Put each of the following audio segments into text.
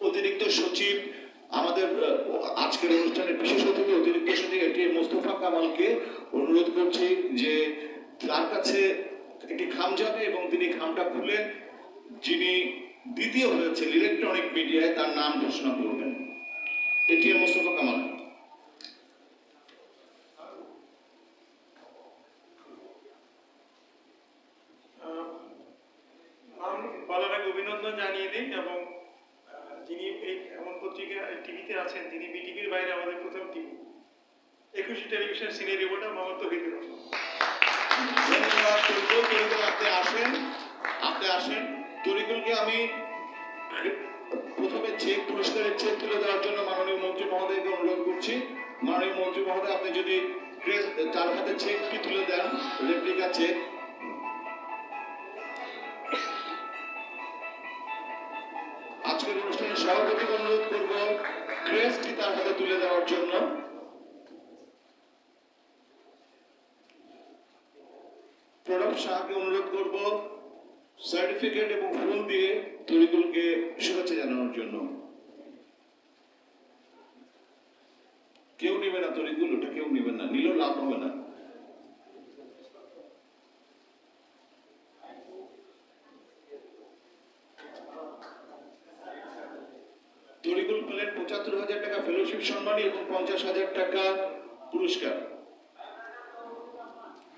অতিরিক্ত সচিব আমাদের আজকের অনুষ্ঠানের বিশেষ অতিথি অতিরিক্ত সচিব এটিএম মোস্তফা কামালকে অনুরোধ করছি যে তার কাছে একটি খাম যাবে এবং তিনি খামটা খুলে যিনি দ্বিতীয় হয়েছেন ইলেকট্রনিক মিডিয়ায় তার নাম ঘোষণা করবেন। এটিএম মোস্তফা কামাল। বলার আগে অভিনন্দন জানিয়ে দিই এবং যিনি এই এমন পত্রিকা টিভিতে আছেন তিনি বিটিভির বাইরে আমাদের প্রথম TV 21 television senior reporter Mohammad Touhidur Rahman. ধন্যবাদ তরিকুল। আপনি আসেন। তরিকুলকে আমি প্রথমে পুরস্কারের চেক তুলে দেওয়ার জন্য মাননীয় মন্ত্রী মহোদয়কে অনুরোধ করছি। মাননীয় মন্ত্রী মহোদয় আপনি যদি তার হাতে চেকটি তুলে দেন, রেপ্লিকা চেক। আজকের অনুষ্ঠানে সভাপতিকে অনুরোধ করব ক্রেস্টটি তার হাতে তুলে দেওয়ার জন্য। প্রণব শাহকে অনুরোধ করব সার্টিফিকেট এবং ফুল দিয়ে তরিকুলকে শুভেচ্ছা জানানোর জন্য। কেউ নেবে না তরিকুল, ওটা কেউ নেবেন না, নিলেও লাভ হবে না। তরিকুল পেলেন ৭৫,০০০ টাকা ফেলোশিপ সম্মানী এবং ৫০,০০০ টাকা পুরস্কার।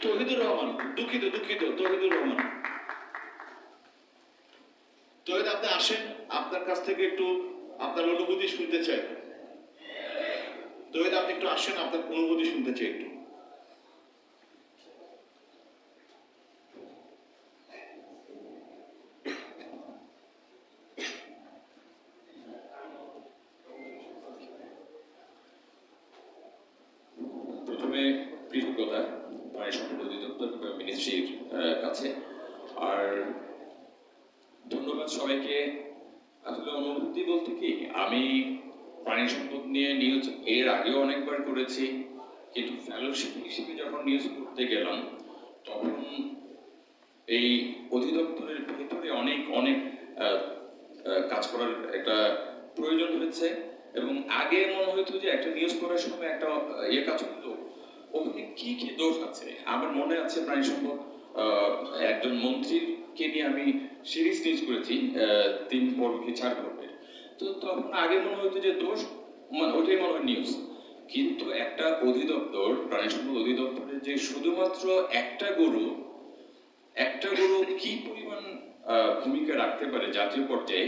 তৌহিদুর রহমান, দুঃখিত তৌহিদুর রহমান। তৌহিদ, আপনি আসেন, আপনার কাছ থেকে একটু আপনার অনুভূতি শুনতে চাই। তৌহিদ, আপনি একটু আসেন, আপনার অনুভূতি শুনতে চাই একটু। প্রথমে কৃতজ্ঞতা পানি সম্পদ অধিদপ্তর মিনিস্ট্রির কাছে, আর ধন্যবাদ সবাইকে। আসলে অনুভূতি বলতে কি, আমি পানি সম্পদ নিয়ে নিউজ এর আগেও অনেকবার করেছি, কিন্তু ফেলোশিপ হিসেবে যখন নিউজ করতে গেলাম তখন এই অধিদপ্তরের ভেতরে অনেক অনেক কাজ করার একটা প্রয়োজন হয়েছে। এবং আগে মনে হইতো যে একটা নিউজ করার সময় একটা কাজ হতো, ওখানে কি কি দোষ আছে। আমার মনে আছে প্রাণী সম্পদ একজন মন্ত্রীকে নিয়ে আমি সিরিজ নিউজ করেছি ৩ পর্ব কি ৪ পর্বের। তো তখন আগে মনে হতো যে দোষ ওইটাই মনে হয় নিউজ, কিন্তু একটা অধিদপ্তর, প্রাণী সম্পদ অধিদপ্তরের যে শুধুমাত্র একটা গরু কি পরিমাণ ভূমিকা রাখতে পারে জাতীয় পর্যায়ে,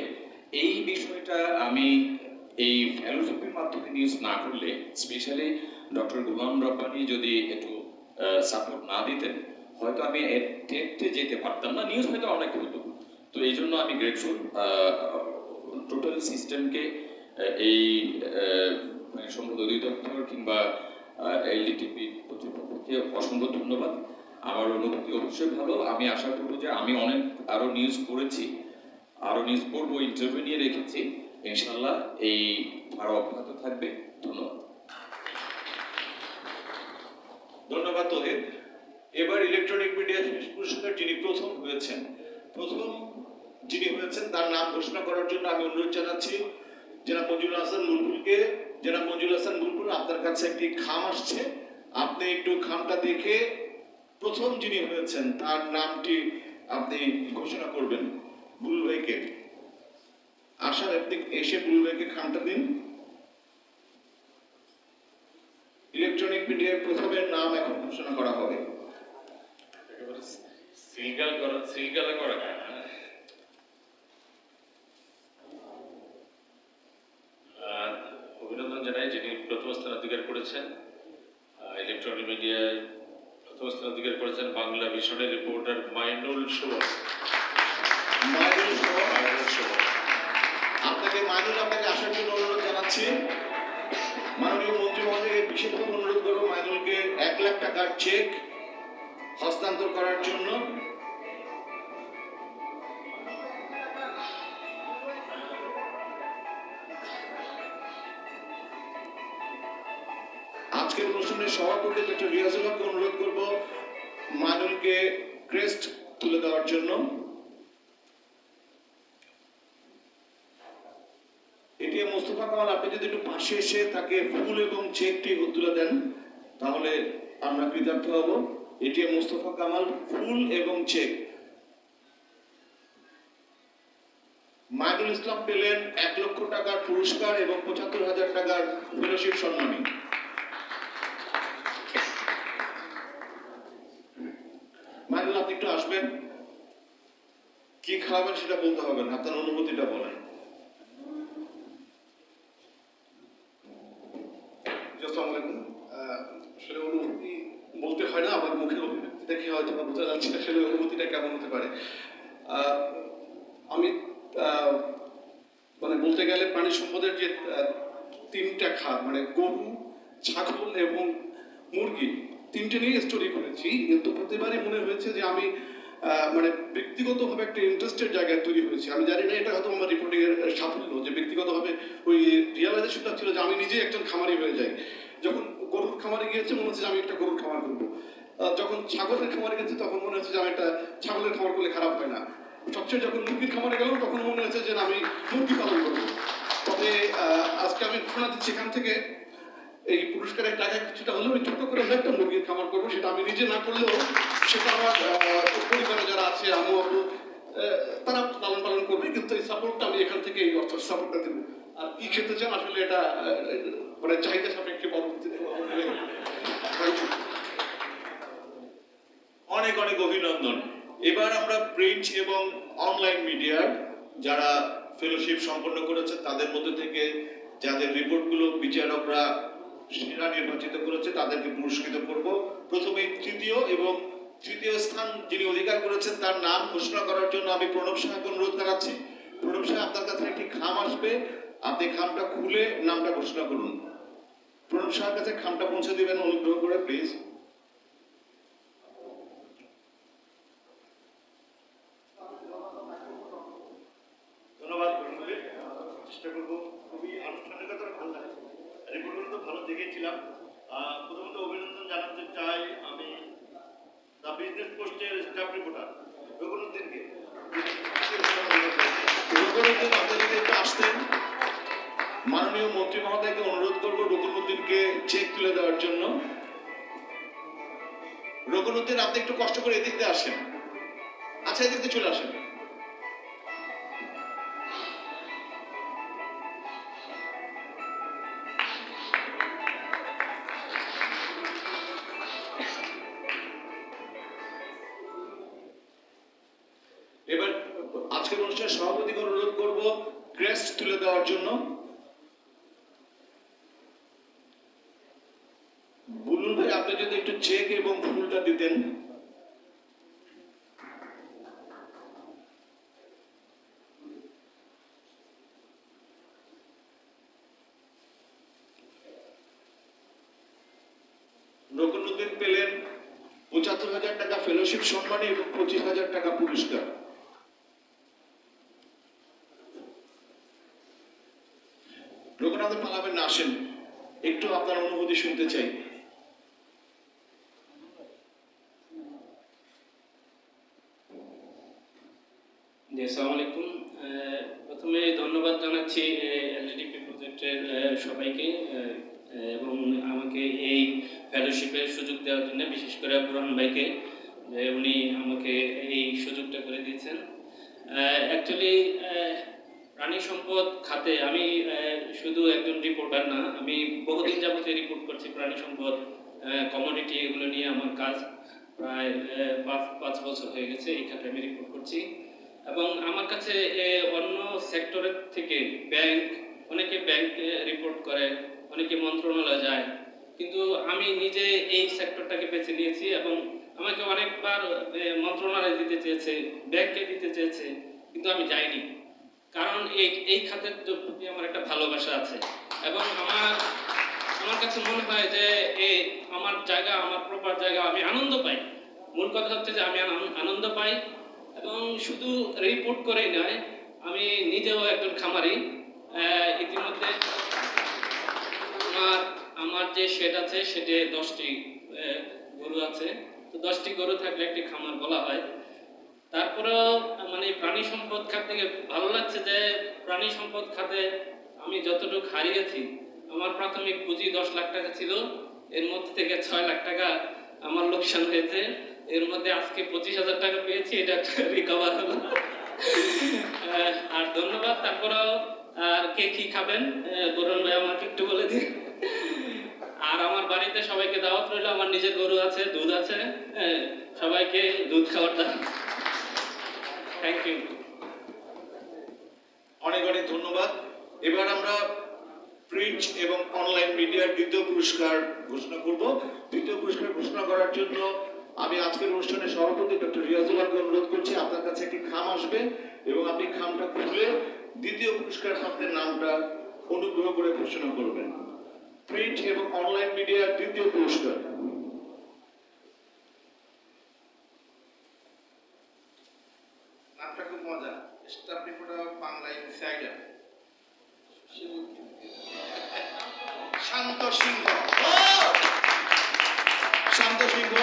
এই বিষয়টা আমি এই ফেলোশিপের মাধ্যমে নিউজ না করলে, স্পেশালি ডক্টর গোলাম রব্বানী যদি একটু সাপোর্ট না দিতেন, হয়তো আমি টেটে যেতে পারতাম না, নিউজ হয়তো অনেক হতো। তো এই জন্য আমি গ্রেটফুল টোটাল সিস্টেমকে, এই সম্পদ অধিদপ্তর কিংবা এলডিটিপি কর্তৃপক্ষকে অসংখ্য ধন্যবাদ। আমার অনুভূতি অবশ্যই ভালো। আমি আশা করবো যে আমি অনেক আরো নিউজ করেছি, আরো নিউজ করবো, ইন্টারভিউ নিয়ে রেখেছি, ইনশাল্লাহ এই আরো অব্যাহত থাকবে। ধন্যবাদ। ধন্যবাদ তৌহিদ। এবার ইলেকট্রনিক মিডিয়া পুরস্কার যিনি প্রথম হয়েছেন তার নাম ঘোষণা করার জন্য আমি অনুরোধ জানাচ্ছি জনাব মঞ্জুল হাসান বুলবুলকে। জনাব মঞ্জুল হাসান বুলবুল, আপনার কাছে একটি খাম আসছে, আপনি একটু খামটা দেখে প্রথম যিনি হয়েছেন তার নামটি আপনি ঘোষণা করবেন। বুলবুল ভাইকে আসার, আপনি এসে বুলবুল ভাইকে খামটা দিন। ইলেকট্রনিক মিডিয়ার প্রথমের নাম এখন ঘোষণা করা হবে। অভিনন্দন জানাই যিনি প্রথম স্থান অধিকার করেছেন। ইলেকট্রনিক মিডিয়ায় প্রথম স্থান অধিকার করেছেন বাংলা ভিশনের রিপোর্টার মাইনুল সুমন। আপনাকে আসার জন্য অনুরোধ জানাচ্ছি। মাননীয় মন্ত্রী মহোদয়কে বিশেষভাবে অনুরোধ করবো মাইনুলকে ১ লাখ টাকার চেক হস্তান্তর করার জন্য। আজকের অনুষ্ঠানের সভাপতি ডক্টর রিয়াজুল হককে অনুরোধ করবো মাইনুলকে ক্রেস্ট তুলে দেওয়ার জন্য। এটিএম মোস্তফা কামাল, আপনি যদি একটু পাশে এসে তাকে ফুল এবং চেকটি তুলে দেন তাহলে আমরা কৃতার্থ হব। এটিএম মোস্তফা কামাল, ফুল এবং চেক। মাইনুল ইসলাম পেলেন 1 লক্ষ টাকার পুরস্কার এবং 75,000 টাকার ফেলোশিপ সম্মানী। মাইনুল, আপনি একটু আসবেন। কি খাওয়াবেন সেটা বলতে হবে না, আপনার অনুভূতিটা বলেন। আসসালামু আলাইকুম। আসলে অনুভূতি বলতে হয় না, আমার মুখের অভিব্যক্তি দেখে হয়তো বা বোঝা যাচ্ছে আসলে অনুভূতিটা কেমন হতে পারে। আমি মানে বলতে গেলে প্রাণী সম্পদের যে 3টা খাত, মানে গরু, ছাগল এবং মুরগি, 3টে নিয়ে স্টোরি করেছি, কিন্তু প্রতিবারই মনে হয়েছে যে আমি মানে ব্যক্তিগতভাবে একটা ইন্টারেস্টের জায়গায় তৈরি হয়েছে। আমি জানি না এটা হয়তো আমার রিপোর্টিং এর সাফল্য, যে ব্যক্তিগতভাবে ওই রিয়েলাইজেশনটা ছিল যে আমি নিজেই একজন খামারি হয়ে যাই। যখন গরুর খামারে গিয়েছে মনে হচ্ছে যে আমি একটা গরুর খামার করবো, যখন ছাগলের খামারে গেছি তখন মনে হচ্ছে যে আমি একটা ছাগলের খামার করলে খারাপ হয় না, সবচেয়ে যখন মুরগির খামারে গেলাম তখন মনে হচ্ছে যে না, আমি মুরগি পালন করবো। তবে আজকে আমি ঘোষণা দিচ্ছি এখান থেকে এই পুরস্কারের টাকা কিছুটা হলেও আমি ছোট করে একটা মুরগির খামার করবো। সেটা আমি নিজে না করলেও সেটা আমার পরিবারে যারা আছে, আম্মু আব্বু, তারা লালন পালন করবে, কিন্তু এই সাপোর্টটা আমি এখান থেকে এই অর্থ সাপোর্টটা দেবো। আর কি খেতে চান আসলে এটা মানে চাহিদা সাপেক্ষে পরবর্তীতে অনেক অনেক অভিনন্দন। এবার আমরা প্রিন্ট এবং অনলাইন মিডিয়ার যারা ফেলোশিপ সম্পন্ন করেছে তাদের মধ্যে থেকে যাদের রিপোর্টগুলো বিচারকরা সেরা নির্বাচিত করেছে তাদেরকে পুরস্কৃত করব। প্রথমে তৃতীয় স্থান যিনি অধিকার করেছেন তার নাম ঘোষণা করার জন্য আমি প্রণব সাহেবকে অনুরোধ জানাচ্ছি। প্রণব সাহেব, আপনার কাছে একটি খাম আসবে, আপনি খামটা খুলে নামটা ঘোষণা করুন। প্রণব সাহেবের কাছে খামটা পৌঁছে দিবেন অনুগ্রহ করে, প্লিজ। ধন্যবাদ। চেষ্টা করবো। খুবই আনুষ্ঠানিকতা ভালো লাগে, রিপোর্টগুলো তো ভালো দেখেছিলাম। প্রথমত অভিনন্দন জানাতে চাই আমি দ্য বিজনেস পোস্টের স্টাফ রিপোর্টার রঘুনুদ্দিনকে। রঘুনুদ্দিন, আপনি যদি একটু আসতেন, মাননীয় মন্ত্রী মহোদয়কে অনুরোধ করবো রঘুনুদ্দিনকে চেক তুলে দেওয়ার জন্য। রঘুনুদ্দিন, আপনি একটু কষ্ট করে এদিক দিয়ে আসেন। আচ্ছা, এদিক দিয়ে চলে আসেন। এবার আজকের অনুষ্ঠানের সভাপতিকে অনুরোধ করবো ক্রেস্ট তুলে দেওয়ার জন্য। বুলুল ভাই, আপনি যদি একটু চেক এবং ফুলটা দিতেন। রঘুনুদ্দিন পেলেন 75,000 টাকা ফেলোশিপ সম্মানী এবং 25,000 টাকা পুরস্কার। রঘুনাথ পালাবেন না, আসেন, একটু আপনার অনুভূতি শুনতে চাই। জি, আসসালামু আলাইকুম। প্রথমে ধন্যবাদ জানাচ্ছি এলডিপি প্রজেক্টের সবাইকে এবং আমাকে এই ফেলোশিপের সুযোগ দেওয়ার জন্য, বিশেষ করে বুরহান ভাইকে, যে উনি আমাকে এই সুযোগটা করে দিয়েছেন। অ্যাকচুয়ালি প্রাণী সম্পদ খাতে আমি শুধু একজন রিপোর্টার না, আমি বহুদিন যাবতীয় রিপোর্ট করছি প্রাণী সম্পদ, কমোডিটি, এগুলো নিয়ে আমার কাজ প্রায় 5 বছর হয়ে গেছে এই খাতে আমি রিপোর্ট করছি। এবং আমার কাছে অন্য সেক্টরের থেকে অনেকে ব্যাংক রিপোর্ট করে, অনেকে মন্ত্রণালয় যায়, কিন্তু আমি নিজে এই সেক্টরটাকে বেছে নিয়েছি এবং আমাকে অনেকবার মন্ত্রণালয় দিতে চেয়েছে, ব্যাংকে দিতে চেয়েছে, কিন্তু আমি যাইনি। কারণ এই খাতের প্রতি আমার একটা ভালোবাসা আছে এবং আমার কাছে মনে হয় যে আমার জায়গা, আমার প্রপার জায়গা, আমি আনন্দ পাই। মূল কথা হচ্ছে যে আমি আনন্দ পাই এবং শুধু রিপোর্ট করেই নয়, আমি নিজেও একজন খামারি। ইতিমধ্যে আমার যে শেড আছে সেটে 10টি গরু আছে, তো 10টি গরু থাকলে একটি খামার বলা হয়। তারপরেও মানে প্রাণী সম্পদ খাত থেকে ভালো লাগছে যে প্রাণী সম্পদ খাতে আমি যতটুকু হারিয়েছি, আমার প্রাথমিক পুঁজি 10 লাখ টাকা ছিল, এর মধ্যে থেকে 6 লাখ টাকা আমার লোকসান হয়েছে। এর মধ্যে আজকে 25,000 টাকা পেয়েছি, এটা রিকভার হলো। আর ধন্যবাদ। তারপরেও আর কে কি খাবেন বরুণ ভাই আমাকে একটু বলে দিন। আর আমার বাড়িতে সবাইকে দাওয়াত রইল, আমার নিজের গরু আছে, দুধ আছে, সবাইকে দুধ খাওয়ার দাওয়াত। Thank you. অনেক অনেক ধন্যবাদ। এবার আমরা প্রিন্ট এবং অনলাইন মিডিয়ার দ্বিতীয় পুরস্কার ঘোষণা করব। দ্বিতীয় পুরস্কার ঘোষণা করার জন্য আমি আজকের অনুষ্ঠানের সভাপতি ডক্টর রিয়াজুল হককে অনুরোধ করছি, আপনার কাছে একটি খাম আসবে এবং আপনি খামটা খুলে দ্বিতীয় পুরস্কার প্রাপ্তের নামটা অনুগ্রহ করে ঘোষণা করবেন। প্রিন্ট এবং অনলাইন মিডিয়ার দ্বিতীয় পুরস্কার। নামটা খুব মজা, স্টাফ রিপোর্টার বাংলা ইনসাইডার, শান্ত সিংহ। শান্ত সিংহ,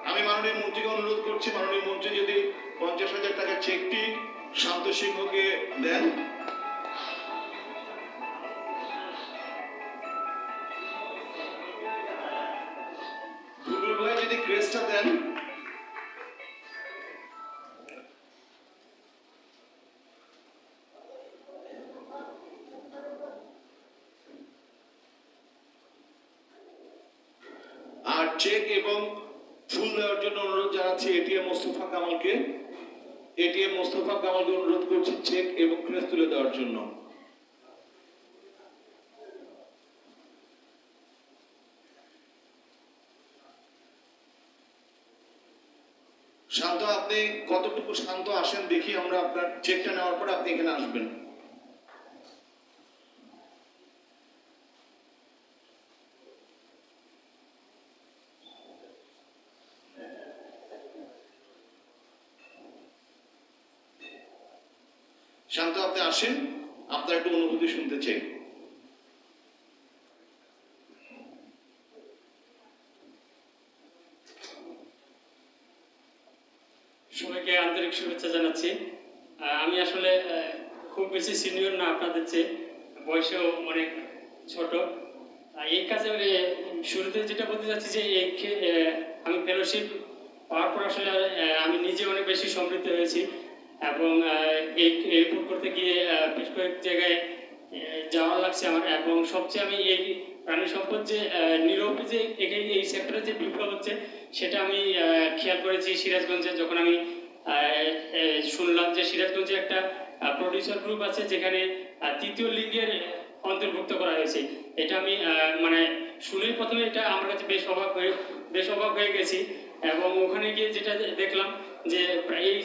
আমি মাননীয় মন্ত্রীকে অনুরোধ করছি, মাননীয় মন্ত্রী যদি 50,000 টাকার চেকটি শান্ত সিংহকে দেন। বুলবুল ভাই যদি ক্রেসটা দেন। আর চেক এবং ফুল দেওয়ার জন্য অনুরোধ জানাচ্ছি এটিএম মোস্তফা কামালকে। এটিএম মোস্তফা কামালকে অনুরোধ করছি চেক এবং ক্রেস তুলে দেওয়ার জন্য। শান্ত, আপনি কতটুকু শান্ত আসেন দেখি আমরা, আপনার চেকটা নেওয়ার পরে আপনি এখানে আসবেন। শান্ত, আপনি আসেন, আপনার একটু অনুভূতি শুনতে চাই। সবাইকে আন্তরিক শুভেচ্ছা জানাচ্ছি। আমি আসলে খুব বেশি সিনিয়র না আপনাদের চেয়ে, বয়সেও অনেক ছোট। এই কাজে শুরুতে যেটা বলতে চাচ্ছি যে আমি ফেলোশিপ পাওয়ার পর আসলে আমি নিজে অনেক বেশি সমৃদ্ধ হয়েছি এবং এই রিপোর্ট করতে গিয়ে বেশ কয়েক জায়গায় যাওয়া লাগছে আমার। এবং সবচেয়ে আমি এই প্রাণী সম্পদ যে নীরবে যে এই সেক্টরে যে বিপ্লব হচ্ছে সেটা আমি খেয়াল করেছি সিরাজগঞ্জে, যখন আমি শুনলাম যে সিরাজগঞ্জে একটা প্রডিউসার গ্রুপ আছে যেখানে তৃতীয় লিঙ্গের অন্তর্ভুক্ত করা হয়েছে। এটা আমি মানে শুনেই প্রথমে এটা আমার কাছে বেশ অবাক হয়ে গেছি। এবং ওখানে গিয়ে যেটা দেখলাম যে এই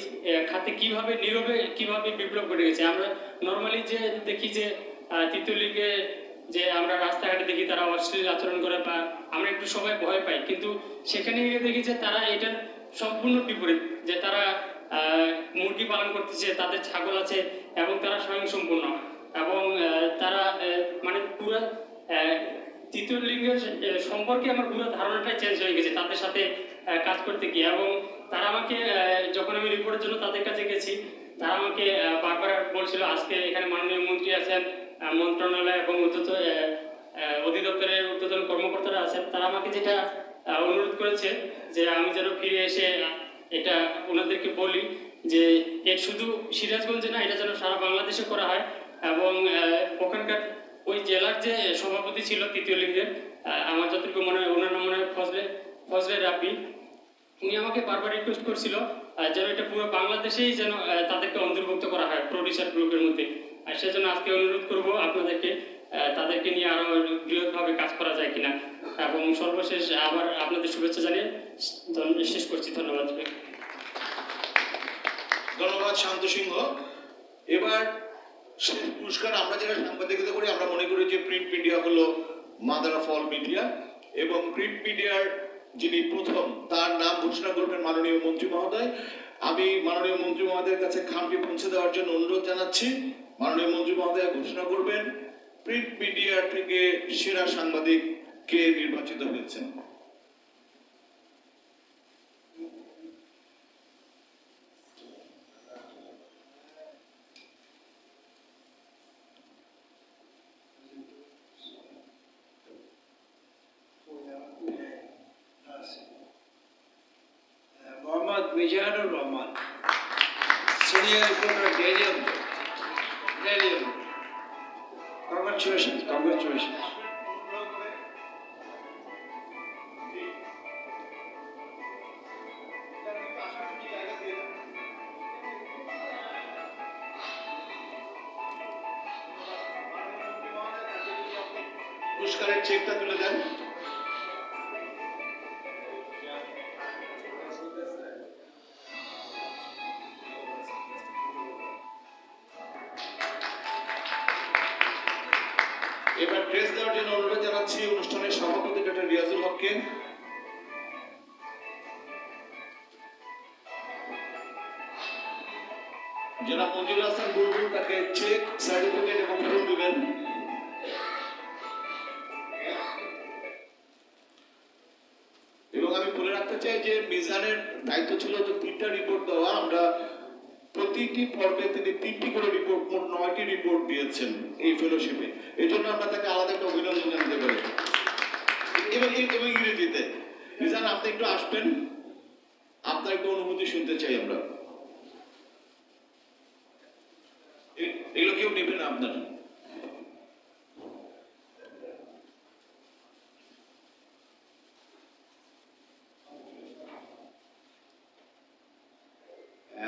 খাতে কিভাবে নীরবে কিভাবে বিপ্লব ঘটে গেছে। আমরা নর্মালি যে দেখি যে তৃতীয় লিঙ্গে যে আমরা রাস্তাঘাটে দেখি তারা অশ্লীল আচরণ করে বা আমরা একটু সবাই ভয় পাই, কিন্তু সেখানে গিয়ে দেখি যে তারা এটার সম্পূর্ণ বিপরীত, যে তারা মুরগি পালন করতেছে, তাদের ছাগল আছে এবং তারা স্বয়ংসম্পূর্ণ এবং তারা মানে পুরো তৃতীয় লিঙ্গের সম্পর্কে আমার পুরো ধারণাটাই চেঞ্জ হয়ে গেছে তাদের সাথে কাজ করতে গিয়ে। এবং তারা আমাকে যখন আমি রিপোর্টের জন্য তাদের কাছে গেছি, তারা আমাকে বারবার বলছিল আজকে এখানে মাননীয় মন্ত্রী আছেন, মন্ত্রণালয় এবং অধিদপ্তরের ঊর্ধ্বতন কর্মকর্তারা আছেন, তারা আমাকে যেটা অনুরোধ করেছে যে আমি যেন ফিরে এসে এটা ওনাদেরকে বলি যে এর শুধু সিরাজগঞ্জে না, এটা যেন সারা বাংলাদেশে করা হয়। এবং ওখানকার ওই জেলার যে সভাপতি ছিল তৃতীয় লিঙ্গের, আমার যতটুকু মনে হয় ওনার নাম মনে হয় ফজলে রাব্বি, উনি আমাকে বারবার রিকোয়েস্ট করছিল যেন এটা পুরো বাংলাদেশেই যেন তাদেরকে অন্তর্ভুক্ত করা হয় প্রডিউসার গ্রুপের মধ্যে। আর সেজন্য আজকে অনুরোধ করব আপনাদেরকে তাদেরকে নিয়ে আরো বৃহৎভাবে কাজ করা যায় কিনা। এবং সর্বশেষ আবার আপনাদের শুভেচ্ছা জানিয়ে শেষ করছি। ধন্যবাদ। ধন্যবাদ শান্ত সিংহ। এবার শেষ পুরস্কার আমরা যারা সাংবাদিকতা করি আমরা মনে করি যে প্রিন্ট মিডিয়া হলো মাদার অফ অল মিডিয়া, এবং প্রিন্ট মিডিয়ার যিনি প্রথম তার নাম ঘোষণা করবেন মাননীয় মন্ত্রী মহোদয়। আমি মাননীয় মন্ত্রী মহোদয়ের কাছে খামটি পৌঁছে দেওয়ার জন্য অনুরোধ জানাচ্ছি। মাননীয় মন্ত্রী মহোদয় ঘোষণা করবেন প্রিন্ট মিডিয়া থেকে সেরা সাংবাদিক কে নির্বাচিত হয়েছেন। Mizanur Rahman, senior reporter Daniel. Congratulation. পুরস্কারের চেকটা তুলে দেন। এবার ড্রেস দেওয়ার জন্য অনুরোধ জানাচ্ছি অনুষ্ঠানের সভাপতি ডক্টর রিয়াজুল হককে। জনাব মঞ্জুর হাসান বুলবুল তাকে চেক, সার্টিফিকেট এবং ফুল দিবেন। এবং আমি বলে রাখতে চাই যে মিজানের দায়িত্ব ছিল যে 3টা রিপোর্ট দেওয়া। আমরা প্রতিটি পর্বে তিনি 3টি করে রিপোর্ট, মোট 9টি রিপোর্ট দিয়েছেন এই ফেলোশিপে। এই জন্য আমরা তাকে আলাদা একটা অভিনন্দন জানাতে পারি। এবং ইংরেজিতে মিজান, আপনি একটু আসবেন, আপনার একটু অনুভূতি শুনতে চাই আমরা। এগুলো কেউ নেবে না আপনার।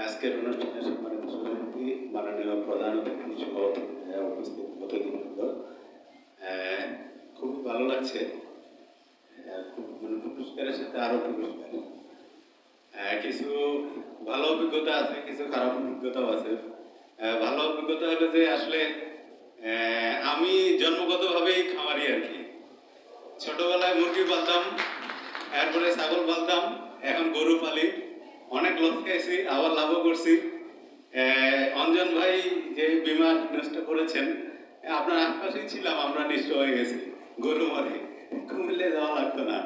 আজকের অনুষ্ঠানে সম্মানিত সভাপতি, মাননীয় প্রধান অতিথি সহ উপস্থিত অতিথিবৃন্দ, খুবই ভালো লাগছে। পুরস্কারের সাথে আরো পুরস্কার, কিছু ভালো অভিজ্ঞতা আছে, কিছু খারাপ অভিজ্ঞতাও আছে। ভালো অভিজ্ঞতা হলো যে আসলে আমি জন্মগতভাবেই খামারি আর কি। ছোটবেলায় মুরগি পালতাম, এরপরে ছাগল পালতাম, এখন গরু পালি। অনেক লস খাইছি, আবার লাভও করছি। অঞ্জন ভাই যে বিমা নিউজটা করেছেন, আপনার আশপাশেই ছিলাম, আমরা নিশ্চয় হয়ে গেছি গরু মারে, কুমিল্লে যাওয়া লাগতো না।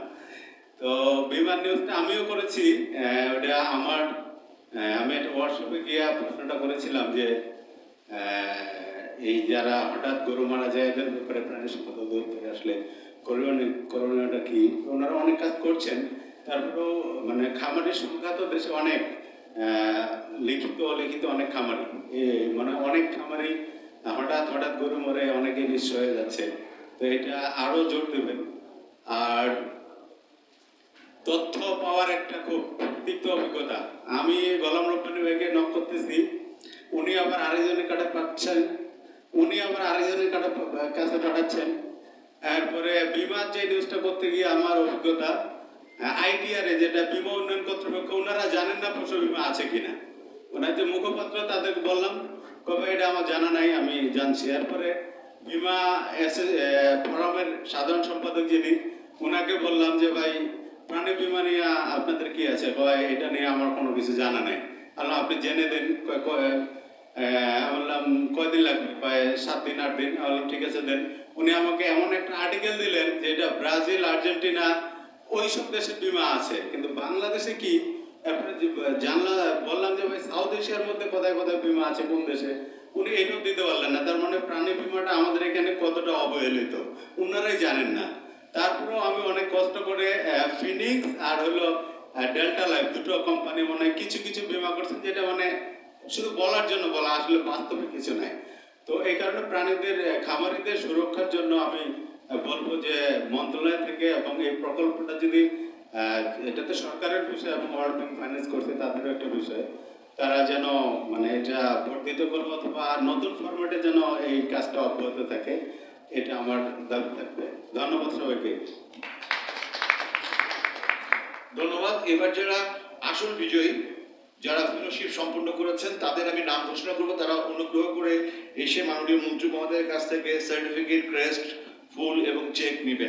তো বিমান নিউজটা আমিও করেছি। ওটা আমি একটা ওয়ার্কশপে গিয়ে প্রশ্নটা করেছিলাম যে এই যারা হঠাৎ গরু মারা যায় এদের ব্যাপারে প্রাণী সম্পদ অধিদপ্তরে আসলে করণীয়টা কি। ওনারা অনেক কাজ করছেন, তারপরেও মানে খামারের সংখ্যা তো দেশে অনেক, লিখিত অনেক খামারি, মানে অনেক খামারি হঠাৎ গরু মরে অনেকে নিঃস্ব হয়ে যাচ্ছে। তো এটা আরো জোর দেবেন। আর তথ্য পাওয়ার একটা খুব তিক্ত অভিজ্ঞতা। আমি গোলাম রব্বানী ভাইকে নক করতেছি, উনি আবার আরেকজনের কাছে পাঠাচ্ছেন। এরপরে বিমার যে নিউজটা করতে গিয়ে আমার অভিজ্ঞতা, আইডিআরে যেটা বিমা উন্নয়ন কর্তৃপক্ষ, ওনারা জানেন না পশু বিমা আছে কিনা। ওনার যে মুখপাত্র তাদেরকে বললাম, কবে এটা আমার জানা নাই, আমি জানছি। এরপরে বিমা ফোরামের সাধারণ সম্পাদক যিনি, ওনাকে বললাম যে ভাই প্রাণী বিমা নিয়ে আপনাদের কি আছে, এটা নিয়ে আমার কোনো কিছু জানা নাই। বললাম আপনি জেনে দেন। বললাম কয়দিন লাগবে, 7 দিন 8 দিন। বললাম ঠিক আছে দেন। উনি আমাকে এমন একটা আর্টিকেল দিলেন যেটা ব্রাজিল, আর্জেন্টিনা ওইসব দেশের বিমা আছে, কিন্তু বাংলাদেশে কি। তারপরে বললাম যে ভাই সাউথ এশিয়ার মধ্যে কোথায় বিমা আছে, কোন দেশে, উনি এটাও দিতে পারলেন না। তার মানে প্রাণী বিমাটা আমাদের এখানে কতটা অবহেলিত উনারাই জানেন না। তারপরেও আমি অনেক কষ্ট করে ফিনিক্স আর হলো ডেল্টা লাইফ, দুটো কোম্পানি মানে কিছু বিমা করছেন, যেটা মানে শুধু বলার জন্য বলা, আসলে বাস্তবে কিছু নাই। তো এই কারণে প্রাণীদের, খামারিদের সুরক্ষার জন্য আমি বলবো যে মন্ত্রণালয় থেকে, এবং এই প্রকল্পটা যদি, এটা তো সরকারের বিষয় এবং ওয়ার্ল্ড ব্যাংক ফাইন্যান্স করছে, তাদেরও একটা বিষয়, তারা যেন মানে এটা বর্ধিত করবে অথবা নতুন ফরম্যাটে যেন এই কাজটা অব্যাহত থাকে, এটা আমার দাবি থাকবে। ধন্যবাদ সবাইকে। ধন্যবাদ। এবার যারা আসল বিজয়ী, যারা ফেলোশিপ সম্পূর্ণ করেছেন, তাদের আমি নাম ঘোষণা করবো। তারা অনুগ্রহ করে এসে মাননীয় মন্ত্রী মহোদয়ের কাছ থেকে সার্টিফিকেট, ক্রেস্ট, ফুল এবং চেক নেবেন।